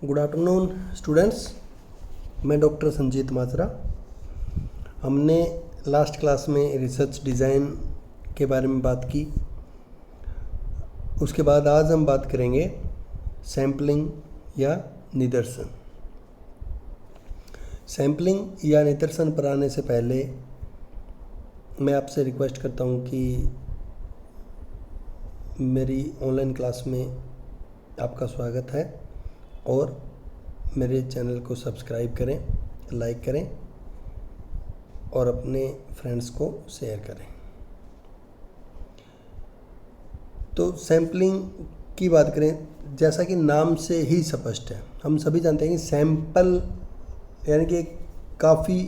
Good afternoon students, मैं doctor Sanjeet माजरा। हमने last class में रिसर्च डिज़ाइन के बारे में बात की। उसके बाद आज हम बात करेंगे सैम्पलिंग या निदर्शन। सैम्पलिंग या निदर्शन पर आने से पहले मैं आपसे रिक्वेस्ट करता हूँ कि मेरी ऑनलाइन क्लास में आपका स्वागत है और मेरे चैनल को सब्सक्राइब करें, लाइक करें और अपने फ्रेंड्स को शेयर करें। तो सैम्पलिंग की बात करें, जैसा कि नाम से ही स्पष्ट है, हम सभी जानते हैं कि सैंपल यानी कि काफ़ी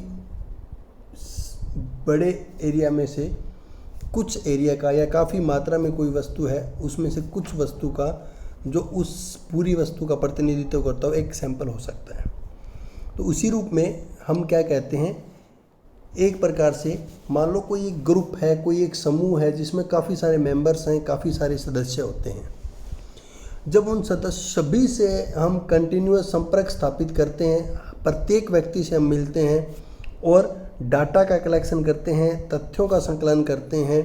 बड़े एरिया में से कुछ एरिया का या काफ़ी मात्रा में कोई वस्तु है, उसमें से कुछ वस्तु का जो उस पूरी वस्तु का प्रतिनिधित्व करता हो एक सैंपल हो सकता है। तो उसी रूप में हम क्या कहते हैं, एक प्रकार से मान लो कोई एक ग्रुप है, कोई एक समूह है जिसमें काफ़ी सारे मेंबर्स हैं, काफ़ी सारे सदस्य होते हैं। जब उन सदस्य सभी से हम कंटिन्यूअस संपर्क स्थापित करते हैं, प्रत्येक व्यक्ति से हम मिलते हैं और डाटा का कलेक्शन करते हैं, तथ्यों का संकलन करते हैं,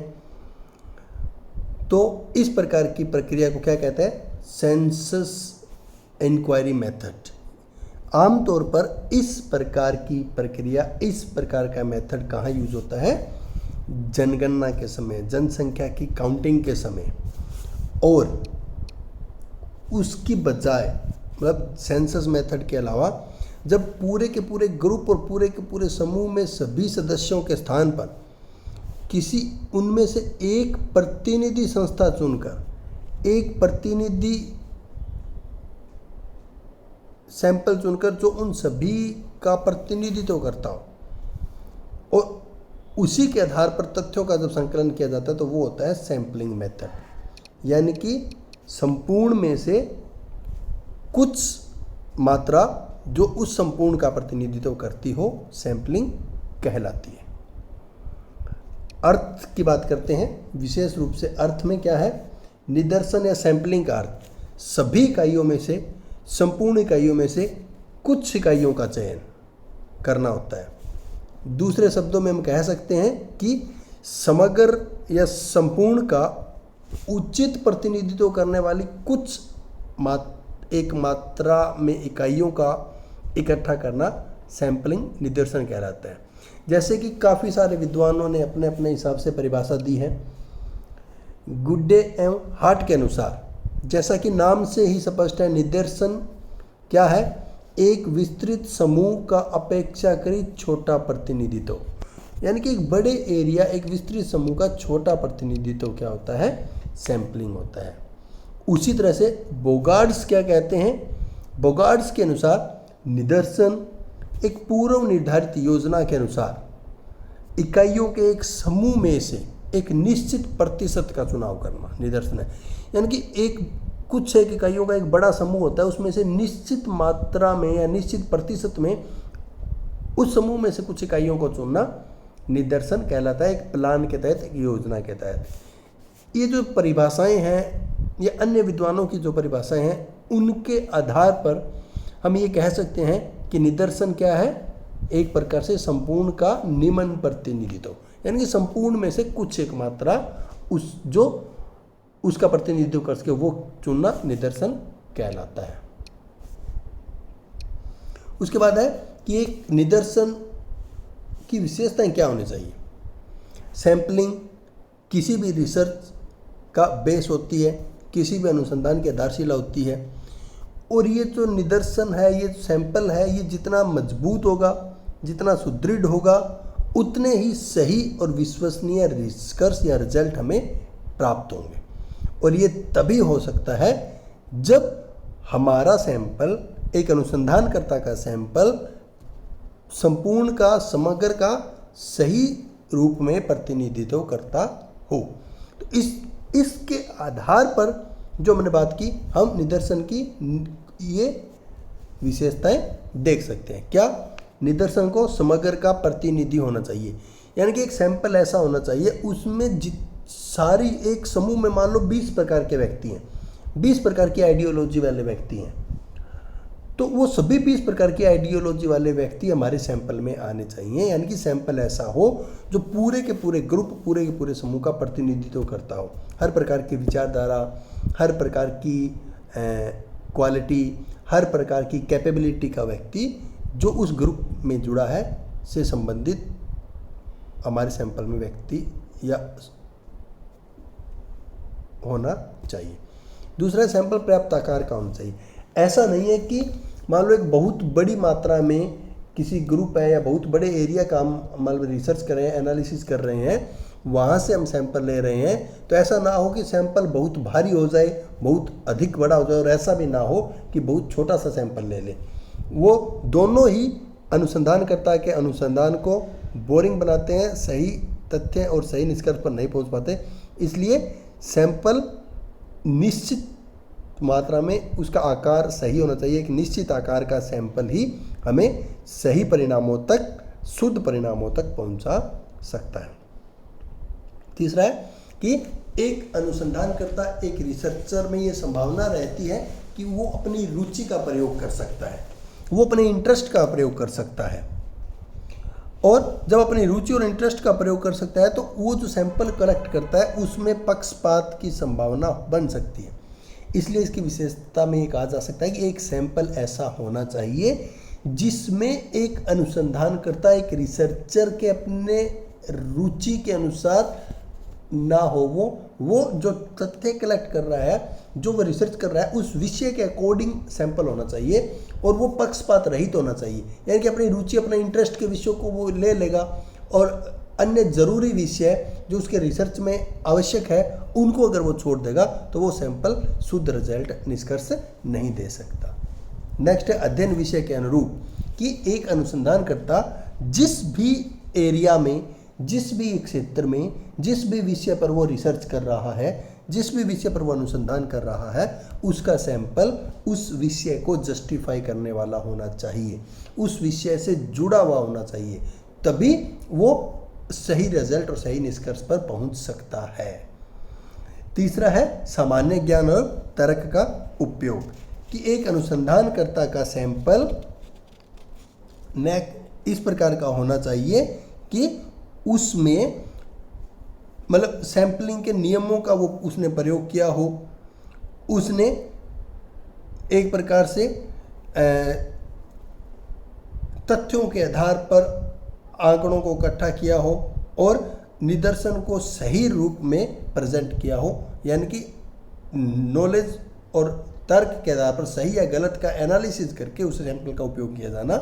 तो इस प्रकार की प्रक्रिया को क्या कहते हैं, सेंसस इंक्वायरी मेथड। आमतौर पर इस प्रकार की प्रक्रिया, इस प्रकार का मेथड कहाँ यूज होता है, जनगणना के समय, जनसंख्या की काउंटिंग के समय। और उसकी बजाय मतलब सेंसस मेथड के अलावा जब पूरे के पूरे ग्रुप और पूरे के पूरे समूह में सभी सदस्यों के स्थान पर किसी उनमें से एक प्रतिनिधि संस्था चुनकर एक प्रतिनिधि सैंपल चुनकर जो उन सभी का प्रतिनिधित्व करता हो और उसी के आधार पर तथ्यों का जब संकलन किया जाता है तो वो होता है सैंपलिंग मेथड। यानी कि संपूर्ण में से कुछ मात्रा जो उस संपूर्ण का प्रतिनिधित्व करती हो सैंपलिंग कहलाती है। अर्थ की बात करते हैं, विशेष रूप से अर्थ में क्या है, निदर्शन या सैंपलिंग का अर्थ सभी इकाइयों में से, संपूर्ण इकाइयों में से कुछ इकाइयों का चयन करना होता है। दूसरे शब्दों में हम कह सकते हैं कि समग्र या संपूर्ण का उचित प्रतिनिधित्व करने वाली कुछ एक मात्रा में इकाइयों का इकट्ठा करना सैंपलिंग निदर्शन कहलाता है। जैसे कि काफ़ी सारे विद्वानों ने अपने अपने हिसाब से परिभाषा दी है। गुड्डे एवं हार्ट के अनुसार, जैसा कि नाम से ही स्पष्ट है, निदर्शन क्या है, एक विस्तृत समूह का अपेक्षाकृत छोटा प्रतिनिधित्व। यानी कि एक बड़े एरिया, एक विस्तृत समूह का छोटा प्रतिनिधित्व क्या होता है, सैंपलिंग होता है। उसी तरह से बोगार्ड्स क्या कहते हैं, बोगार्ड्स के अनुसार निदर्शन एक पूर्व निर्धारित योजना के अनुसार इकाइयों के एक समूह में से एक निश्चित प्रतिशत का चुनाव करना निदर्शन है। यानी कि कुछ इकाइयों का एक बड़ा समूह होता है, उसमें से निश्चित मात्रा में या निश्चित प्रतिशत में उस समूह में से कुछ इकाइयों को चुनना निदर्शन कहलाता है, एक प्लान के तहत, एक योजना के तहत। ये जो परिभाषाएं हैं, ये अन्य विद्वानों की जो परिभाषाएं हैं, उनके आधार पर हम ये कह सकते हैं कि निदर्शन क्या है, एक प्रकार से संपूर्ण का निम्न प्रतिनिधित्व। यानी कि संपूर्ण में से कुछ एक मात्रा उसका प्रतिनिधित्व कर सके वो चुनना निदर्शन कहलाता है। उसके बाद है कि एक निदर्शन की विशेषताएं क्या होनी चाहिए। सैंपलिंग किसी भी रिसर्च का बेस होती है, किसी भी अनुसंधान की आधारशिला होती है। और ये जो निदर्शन है, ये सैंपल है, ये जितना मजबूत होगा, जितना सुदृढ़ होगा, उतने ही सही और विश्वसनीय निष्कर्ष या रिजल्ट हमें प्राप्त होंगे। और ये तभी हो सकता है जब हमारा सैंपल, एक अनुसंधानकर्ता का सैंपल संपूर्ण का, समग्र का सही रूप में प्रतिनिधित्व करता हो। तो इसके आधार पर जो मैंने बात की, हम निदर्शन की ये विशेषताएं देख सकते हैं। क्या, निदर्शन को समग्र का प्रतिनिधि होना चाहिए। यानी कि एक सैंपल ऐसा होना चाहिए उसमें सारी एक समूह में मान लो 20 प्रकार के व्यक्ति हैं, 20 प्रकार की आइडियोलॉजी वाले व्यक्ति हैं, तो वो सभी 20 प्रकार की आइडियोलॉजी वाले व्यक्ति हमारे सैंपल में आने चाहिए, यानी कि सैंपल ऐसा हो जो पूरे के पूरे ग्रुप, पूरे के पूरे समूह का प्रतिनिधित्व करता हो। हर प्रकार की विचारधारा, हर प्रकार की क्वालिटी, हर प्रकार की कैपेबिलिटी का व्यक्ति जो उस ग्रुप में जुड़ा है से संबंधित हमारे सैंपल में व्यक्ति या होना चाहिए। दूसरा, सैंपल पर्याप्त आकार का होना चाहिए। ऐसा नहीं है कि मान लो एक बहुत बड़ी मात्रा में किसी ग्रुप है या बहुत बड़े एरिया का हम मान लो रिसर्च कर रहे हैं, एनालिसिस कर रहे हैं, वहाँ से हम सैंपल ले रहे हैं, तो ऐसा ना हो कि सैंपल बहुत भारी हो जाए, बहुत अधिक बड़ा हो जाए, और ऐसा भी ना हो कि बहुत छोटा सा सैंपल ले ले। वो दोनों ही अनुसंधानकर्ता के अनुसंधान को बोरिंग बनाते हैं, सही तथ्य और सही निष्कर्ष पर नहीं पहुंच पाते। इसलिए सैंपल निश्चित मात्रा में उसका आकार सही होना चाहिए। एक निश्चित आकार का सैंपल ही हमें सही परिणामों तक, शुद्ध परिणामों तक पहुंचा सकता है। तीसरा है कि एक अनुसंधानकर्ता, एक रिसर्चर में ये संभावना रहती है कि वो अपनी रुचि का प्रयोग कर सकता है, वो अपने इंटरेस्ट का प्रयोग कर सकता है। और जब अपनी रुचि और इंटरेस्ट का प्रयोग कर सकता है तो वो जो सैंपल कलेक्ट करता है उसमें पक्षपात की संभावना बन सकती है। इसलिए इसकी विशेषता में ये कहा जा सकता है कि एक सैंपल ऐसा होना चाहिए जिसमें एक अनुसंधानकर्ता, एक रिसर्चर के अपने रुचि के अनुसार ना हो, वो जो तथ्य कलेक्ट कर रहा है, जो वो रिसर्च कर रहा है, उस विषय के अकॉर्डिंग सैंपल होना चाहिए और वो पक्षपात रहित होना चाहिए। यानी कि अपनी रुचि, अपने इंटरेस्ट के विषयों को वो ले लेगा और अन्य जरूरी विषय जो उसके रिसर्च में आवश्यक है उनको अगर वो छोड़ देगा तो वो सैंपल शुद्ध रिजल्ट, निष्कर्ष नहीं दे सकता। नेक्स्ट है अध्ययन विषय के अनुरूप, कि एक अनुसंधानकर्ता जिस भी एरिया में, जिस भी क्षेत्र में, जिस भी विषय पर वो रिसर्च कर रहा है, जिस भी विषय पर वो अनुसंधान कर रहा है, उसका सैंपल उस विषय को जस्टिफाई करने वाला होना चाहिए, उस विषय से जुड़ा हुआ होना चाहिए, तभी वो सही रिजल्ट और सही निष्कर्ष पर पहुंच सकता है। तीसरा है सामान्य ज्ञान और तर्क का उपयोग, कि एक अनुसंधानकर्ता का सैंपल इस प्रकार का होना चाहिए कि उसमें मतलब सैंपलिंग के नियमों का वो उसने प्रयोग किया हो, उसने एक प्रकार से तथ्यों के आधार पर आंकड़ों को इकट्ठा किया हो और निदर्शन को सही रूप में प्रेजेंट किया हो, यानी कि नॉलेज और तर्क के आधार पर सही या गलत का एनालिसिस करके उस सैंपल का उपयोग किया जाना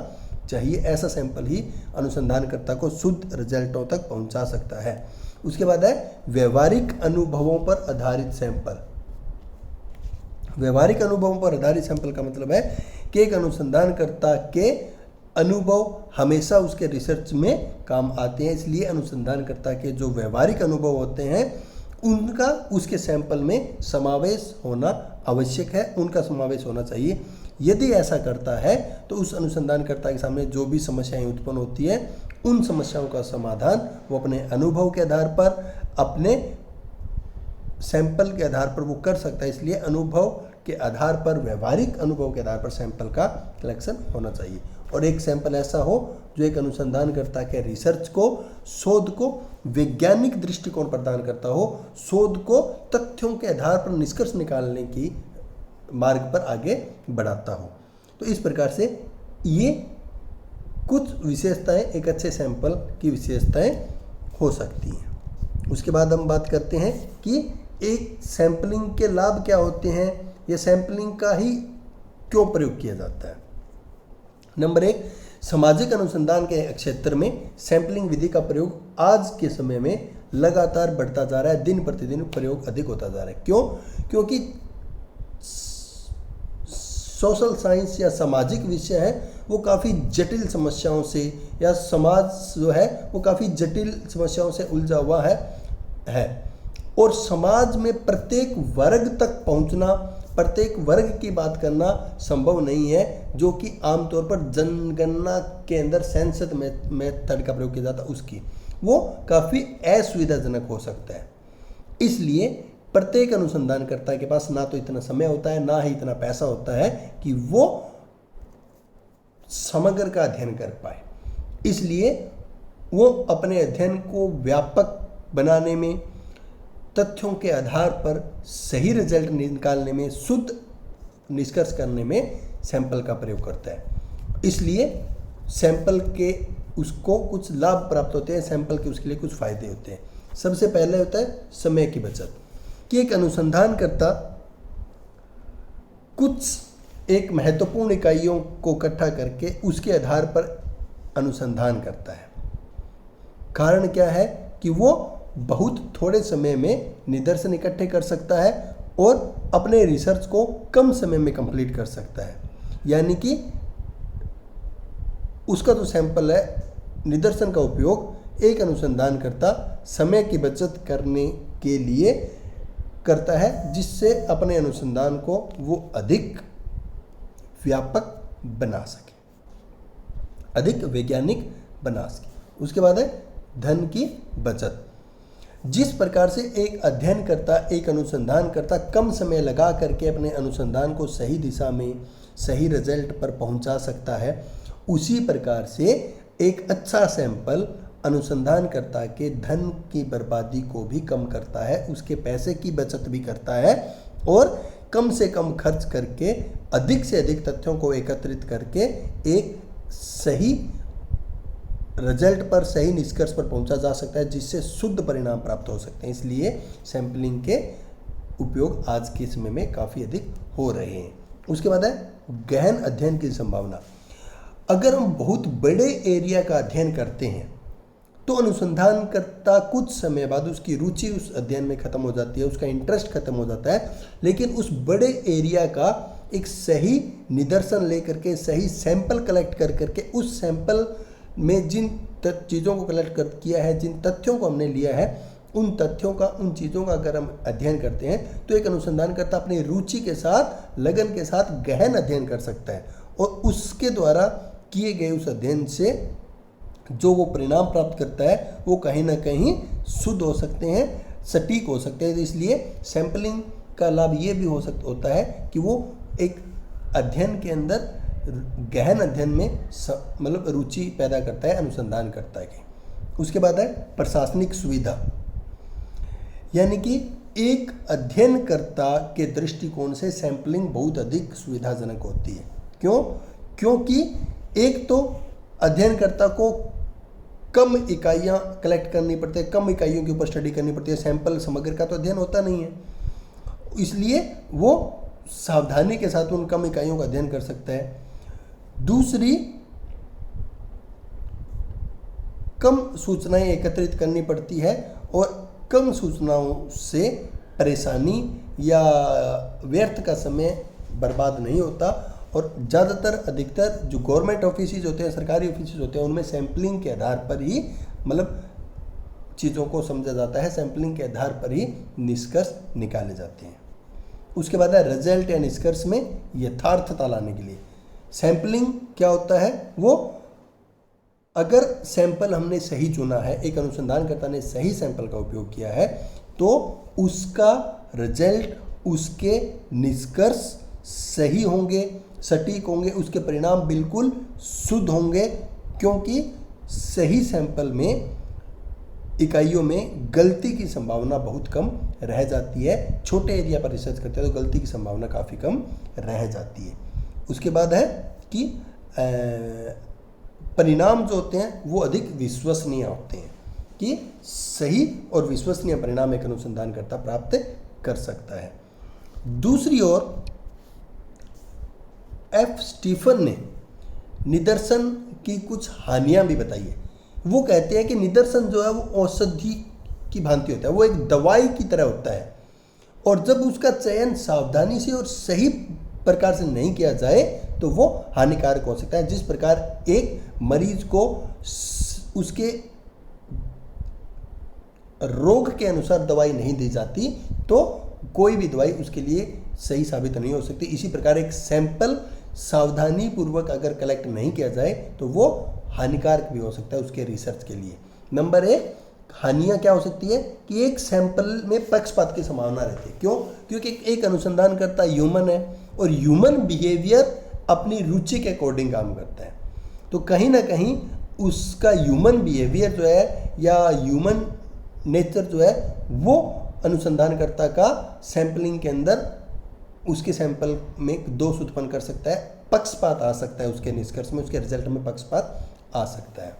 चाहिए। ऐसा सैंपल ही अनुसंधानकर्ता को शुद्ध रिजल्टों तक पहुंचा सकता है। उसके बाद है व्यवहारिक अनुभवों पर आधारित सैंपल। व्यवहारिक अनुभवों पर आधारित सैंपल का मतलब है कि एक अनुसंधानकर्ता के अनुभव हमेशा उसके रिसर्च में काम आते हैं, इसलिए अनुसंधानकर्ता के जो व्यवहारिक अनुभव होते हैं उनका उसके सैंपल में समावेश होना आवश्यक है, उनका समावेश होना चाहिए। यदि ऐसा करता है तो उस अनुसंधानकर्ता के सामने जो भी समस्याएं उत्पन्न होती है उन समस्याओं का समाधान वो अपने अनुभव के आधार पर, अपने सैंपल के आधार पर वो कर सकता है। इसलिए अनुभव के आधार पर, व्यवहारिक अनुभव के आधार पर सैंपल का कलेक्शन होना चाहिए। और एक सैंपल ऐसा हो जो एक अनुसंधानकर्ता के रिसर्च को, शोध को वैज्ञानिक दृष्टिकोण प्रदान करता हो, शोध को तथ्यों के आधार पर निष्कर्ष निकालने की मार्ग पर आगे बढ़ाता हो। तो इस प्रकार से ये कुछ विशेषताएं एक अच्छे सैंपल की विशेषताएं हो सकती हैं। उसके बाद हम बात करते हैं कि एक सैंपलिंग के लाभ क्या होते हैं, या सैंपलिंग का ही क्यों प्रयोग किया जाता है। नंबर 1, सामाजिक अनुसंधान के क्षेत्र में सैंपलिंग विधि का प्रयोग आज के समय में लगातार बढ़ता जा रहा है, दिन प्रतिदिन प्रयोग अधिक होता जा रहा है। क्यों? क्योंकि सोशल साइंस या सामाजिक विषय है वो काफ़ी जटिल समस्याओं से, या समाज जो है वो काफ़ी जटिल समस्याओं से उलझा हुआ है और समाज में प्रत्येक वर्ग तक पहुंचना, प्रत्येक वर्ग की बात करना संभव नहीं है, जो कि आमतौर पर जनगणना के अंदर सेंसस मेथड का प्रयोग किया जाता है उसकी, वो काफ़ी असुविधाजनक हो सकता है। इसलिए प्रत्येक अनुसंधानकर्ता के पास ना तो इतना समय होता है, ना ही इतना पैसा होता है कि वो समग्र का अध्ययन कर पाए। इसलिए वो अपने अध्ययन को व्यापक बनाने में, तथ्यों के आधार पर सही रिजल्ट निकालने में, शुद्ध निष्कर्ष करने में सैंपल का प्रयोग करता है। इसलिए सैंपल के उसको कुछ लाभ प्राप्त होते हैं, सैंपल के उसके लिए कुछ फायदे होते हैं। सबसे पहले होता है समय की बचत, कि एक अनुसंधानकर्ता कुछ एक महत्वपूर्ण इकाइयों को इकट्ठा करके उसके आधार पर अनुसंधान करता है। कारण क्या है कि वो बहुत थोड़े समय में निदर्शन इकट्ठे कर सकता है और अपने रिसर्च को कम समय में कंप्लीट कर सकता है। यानी कि उसका जो सैंपल है, निदर्शन का उपयोग एक अनुसंधानकर्ता समय की बचत करने के लिए करता है, जिससे अपने अनुसंधान को वो अधिक व्यापक बना सके, अधिक वैज्ञानिक बना सके। उसके बाद है धन की बचत। जिस प्रकार से एक अध्ययनकर्ता, एक अनुसंधानकर्ता कम समय लगा करके अपने अनुसंधान को सही दिशा में, सही रिजल्ट पर पहुंचा सकता है, उसी प्रकार से एक अच्छा सैंपल अनुसंधानकर्ता के धन की बर्बादी को भी कम करता है, उसके पैसे की बचत भी करता है और कम से कम खर्च करके अधिक से अधिक तथ्यों को एकत्रित करके एक सही रिजल्ट पर, सही निष्कर्ष पर पहुंचा जा सकता है, जिससे शुद्ध परिणाम प्राप्त हो सकते हैं। इसलिए सैंपलिंग के उपयोग आज के समय में काफ़ी अधिक हो रहे हैं। उसके बाद है गहन अध्ययन की संभावना। अगर हम बहुत बड़े एरिया का अध्ययन करते हैं तो अनुसंधानकर्ता कुछ समय बाद उसकी रुचि उस अध्ययन में खत्म हो जाती है, उसका इंटरेस्ट खत्म हो जाता है। लेकिन उस बड़े एरिया का एक सही निदर्शन लेकर के, सही सैंपल कलेक्ट कर करके, उस सैंपल में जिन चीज़ों को कलेक्ट कर किया है, जिन तथ्यों को हमने लिया है, उन तथ्यों का, उन चीज़ों का अगर हम अध्ययन करते हैं तो एक अनुसंधानकर्ता अपनी रुचि के साथ, लगन के साथ गहन अध्ययन कर सकता है और उसके द्वारा किए गए उस अध्ययन से जो वो परिणाम प्राप्त करता है वो कहीं ना कहीं शुद्ध हो सकते हैं, सटीक हो सकते हैं। इसलिए सैंपलिंग का लाभ ये भी होता है कि वो एक अध्ययन के अंदर, गहन अध्ययन में मतलब रुचि पैदा करता है अनुसंधानकर्ता की। उसके बाद है प्रशासनिक सुविधा, यानी कि एक अध्ययनकर्ता के दृष्टिकोण से सैंपलिंग बहुत अधिक सुविधाजनक होती है। क्यों? क्योंकि एक तो अध्ययनकर्ता को कम इकाइयाँ कलेक्ट करनी पड़ती है, कम इकाइयों के ऊपर स्टडी करनी पड़ती है, सैंपल समग्र का तो अध्ययन होता नहीं है, इसलिए वो सावधानी के साथ उन कम इकाइयों का अध्ययन कर सकता है। दूसरी, कम सूचनाएं एकत्रित करनी पड़ती है और कम सूचनाओं से परेशानी या व्यर्थ का समय बर्बाद नहीं होता। और ज़्यादातर, अधिकतर जो गवर्नमेंट ऑफिसेज होते हैं, सरकारी ऑफिसेज होते हैं, उनमें सैंपलिंग के आधार पर ही मतलब चीज़ों को समझा जाता है, सैंपलिंग के आधार पर ही निष्कर्ष निकाले जाते हैं। उसके बाद है रिजल्ट या निष्कर्ष में यथार्थता लाने के लिए सैंपलिंग क्या होता है, वो अगर सैंपल हमने सही चुना है, एक अनुसंधानकर्ता ने सही सैंपल का उपयोग किया है, तो उसका रिजल्ट, उसके निष्कर्ष सही होंगे, सटीक होंगे, उसके परिणाम बिल्कुल शुद्ध होंगे, क्योंकि सही सैंपल में इकाइयों में गलती की संभावना बहुत कम रह जाती है। छोटे एरिया पर रिसर्च करते हैं तो गलती की संभावना काफ़ी कम रह जाती है। उसके बाद है कि परिणाम जो होते हैं वो अधिक विश्वसनीय होते हैं, कि सही और विश्वसनीय परिणाम एक अनुसंधानकर्ता प्राप्त कर सकता है। दूसरी ओर एफ स्टीफन ने निदर्शन की कुछ हानियां भी बताई है। वो कहते हैं कि निदर्शन जो है वो औषधि की भांति होता है, वो एक दवाई की तरह होता है, और जब उसका चयन सावधानी से और सही प्रकार से नहीं किया जाए तो वो हानिकारक हो सकता है। जिस प्रकार एक मरीज को उसके रोग के अनुसार दवाई नहीं दी जाती तो कोई भी दवाई उसके लिए सही साबित नहीं हो सकती, इसी प्रकार एक सैंपल सावधानी पूर्वक अगर कलेक्ट नहीं किया जाए तो वो हानिकारक भी हो सकता है उसके रिसर्च के लिए। नंबर एक, हानियाँ क्या हो सकती है कि एक सैंपल में पक्षपात की संभावना रहती है। क्यों? क्योंकि एक अनुसंधानकर्ता ह्यूमन है और ह्यूमन बिहेवियर अपनी रुचि के अकॉर्डिंग काम करता है। तो कहीं ना कहीं उसका ह्यूमन बिहेवियर जो है या ह्यूमन नेचर जो है वो अनुसंधानकर्ता का सैंपलिंग के अंदर उसके सैंपल में दोष उत्पन्न कर सकता है, पक्षपात आ सकता है, उसके निष्कर्ष में, उसके रिजल्ट में पक्षपात आ सकता है।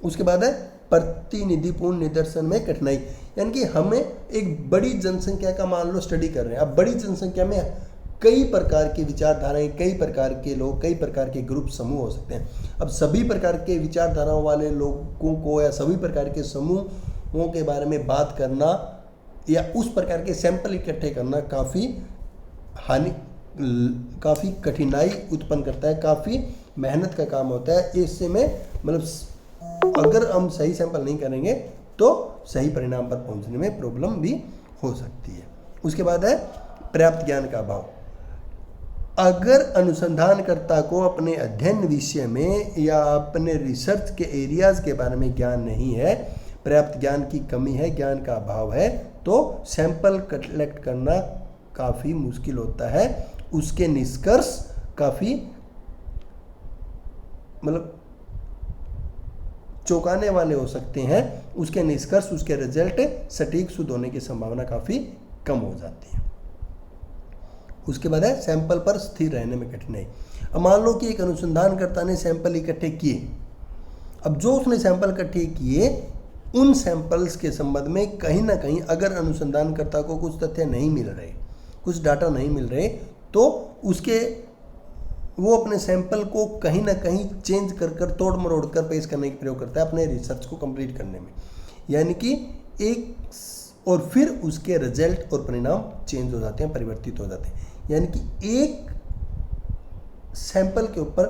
उसके बाद है प्रतिनिधिपूर्ण निदर्शन में कठिनाई, यानी कि हमें एक बड़ी जनसंख्या का मान लो स्टडी कर रहे हैं। अब बड़ी जनसंख्या में कई प्रकार की विचारधाराएं, कई प्रकार के लोग, कई प्रकार के ग्रुप समूह हो सकते हैं। अब सभी प्रकार के विचारधाराओं वाले लोगों को या सभी प्रकार के समूहों के बारे में बात करना या उस प्रकार के सैंपल इकट्ठे करना काफ़ी कठिनाई उत्पन्न करता है, काफ़ी मेहनत का काम होता है। इससे में मतलब अगर हम सही सैंपल नहीं करेंगे तो सही परिणाम पर पहुंचने में प्रॉब्लम भी हो सकती है। उसके बाद है पर्याप्त ज्ञान का अभाव। अगर अनुसंधानकर्ता को अपने अध्ययन विषय में या अपने रिसर्च के एरियाज के बारे में ज्ञान नहीं है, पर्याप्त ज्ञान की कमी है, ज्ञान का अभाव है, तो सैंपल कलेक्ट करना काफ़ी मुश्किल होता है। उसके निष्कर्ष काफ़ी मतलब चौंकाने वाले हो सकते हैं। उसके निष्कर्ष, उसके रिजल्ट सटीक शुद्ध होने की संभावना काफ़ी कम हो जाती है। उसके बाद है सैंपल पर स्थिर रहने में कठिनाई। अब मान लो कि एक अनुसंधानकर्ता ने सैंपल इकट्ठे किए। अब जो उसने सैंपल इकट्ठे किए उन सैंपल्स के संबंध में कहीं ना कहीं अगर अनुसंधानकर्ता को कुछ तथ्य नहीं मिल रहे, कुछ डाटा नहीं मिल रहे, तो वो अपने सैंपल को कहीं ना कहीं चेंज कर तोड़ मरोड़ कर पेश करने का प्रयोग करता है अपने रिसर्च को कंप्लीट करने में। यानी कि एक और फिर उसके रिजल्ट और परिणाम चेंज हो जाते हैं, परिवर्तित हो जाते हैं। यानी कि एक सैंपल के ऊपर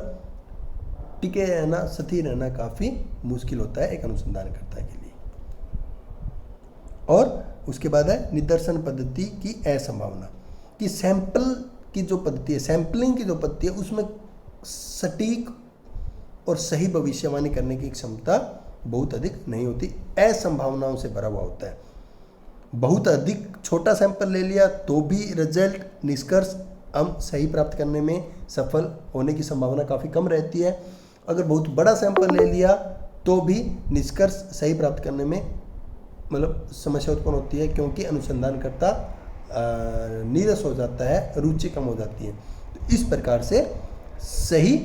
टिके रहना, स्थिर रहना काफ़ी मुश्किल होता है एक अनुसंधानकर्ता के लिए। और उसके बाद है निदर्शन पद्धति की असंभावना, कि सैंपल की जो पद्धति है, सैंपलिंग की जो पद्धति है, उसमें सटीक और सही भविष्यवाणी करने की क्षमता बहुत अधिक नहीं होती, असंभावनाओं से भरा हुआ होता है। बहुत अधिक छोटा सैंपल ले लिया तो भी रिजल्ट, निष्कर्ष हम सही प्राप्त करने में सफल होने की संभावना काफ़ी कम रहती है। अगर बहुत बड़ा सैंपल ले लिया तो भी निष्कर्ष सही प्राप्त करने में मतलब समस्या उत्पन्न होती है, क्योंकि अनुसंधानकर्ता नीरस हो जाता है, रुचि कम हो जाती है। तो इस प्रकार से सही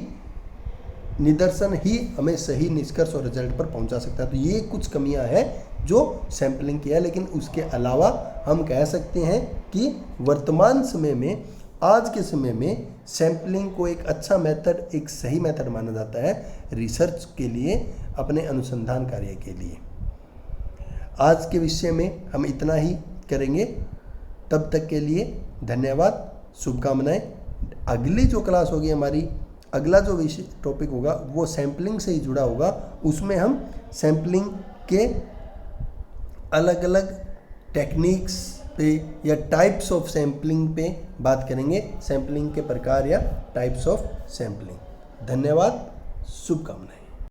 निदर्शन ही हमें सही निष्कर्ष और रिजल्ट पर पहुंचा सकता है। तो ये कुछ कमियां हैं जो सैंपलिंग की है, लेकिन उसके अलावा हम कह सकते हैं कि वर्तमान समय में, आज के समय में सैंपलिंग को एक अच्छा मेथड, एक सही मेथड माना जाता है रिसर्च के लिए, अपने अनुसंधान कार्य के लिए। आज के विषय में हम इतना ही करेंगे। तब तक के लिए धन्यवाद, शुभकामनाएं। अगली जो क्लास होगी हमारी, अगला जो विषय टॉपिक होगा वो सैंपलिंग से ही जुड़ा होगा। उसमें हम सैंपलिंग के अलग अलग टेक्निक्स पे या टाइप्स ऑफ सैंपलिंग पे बात करेंगे, सैंपलिंग के प्रकार या टाइप्स ऑफ सैंपलिंग। धन्यवाद, शुभकामनाएं।